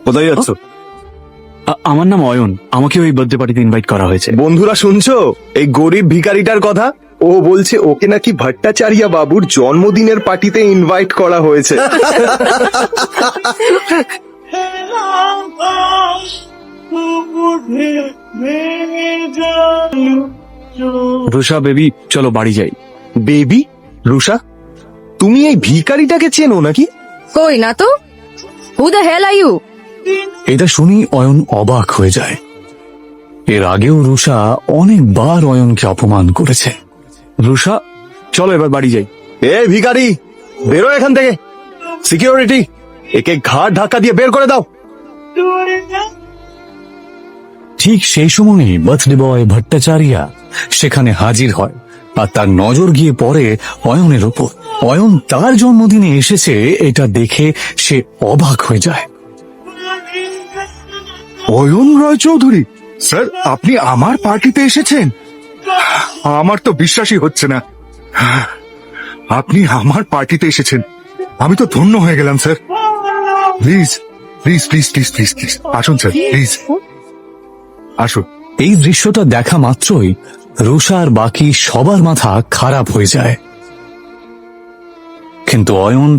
কোথায় যাচ্ছ? আমার নাম অয়ন, আমাকে ওই বার্থডে পার্টিতে ইনভাইট করা হয়েছে। বন্ধুরা শুনছো এই গরিব ভিখারিটার কথা? ও বলছে ওকে নাকি ভট্টাচার্য বাবুর জন্মদিনের পার্টিতে ইনভাইট করা হয়েছে। রুষা বেবি, চলো বাড়ি যাই। বেবি? রুষা, তুমি এই ভিখারিটাকে চেনো নাকি? কই না তো। Who the hell are you? এটা শুনি অয়ন অবাক হয়ে যায়। এর আগেও রুষা অনেকবার অয়নকে অপমান করেছে। রুষা, চলো এবার বাড়ি যাই। এই ভিখারি, বেরো এখান থেকে। সিকিউরিটি, একে ঘাট ধাক্কা দিয়ে বের করে দাও। ঠিক সেই সময় বার্থডে বয় ভট্টাচার্য সেখানে হাজির হয়, আর তার নজর গিয়ে পড়ে অয়নের উপর। অয়ন তার জন্মদিনে এসেছে এটা দেখে সে অবাক হয়ে যায়। অয়ন রায়চৌধুরী স্যার, আপনি আমার পার্টিতে এসেছেন? আমার তো বিশ্বাসই হচ্ছে না। আপনি আমার পার্টিতে এসেছেন, আমি তো ধন্য হয়ে গেলাম sir. Please please please please please please আসুন স্যার, প্লিজ আসুন। এই দৃশ্যটা দেখা মাত্রই রুষা আর বাকি সবার মাথা খারাপ হয়ে যায়, কিন্তু অয়ন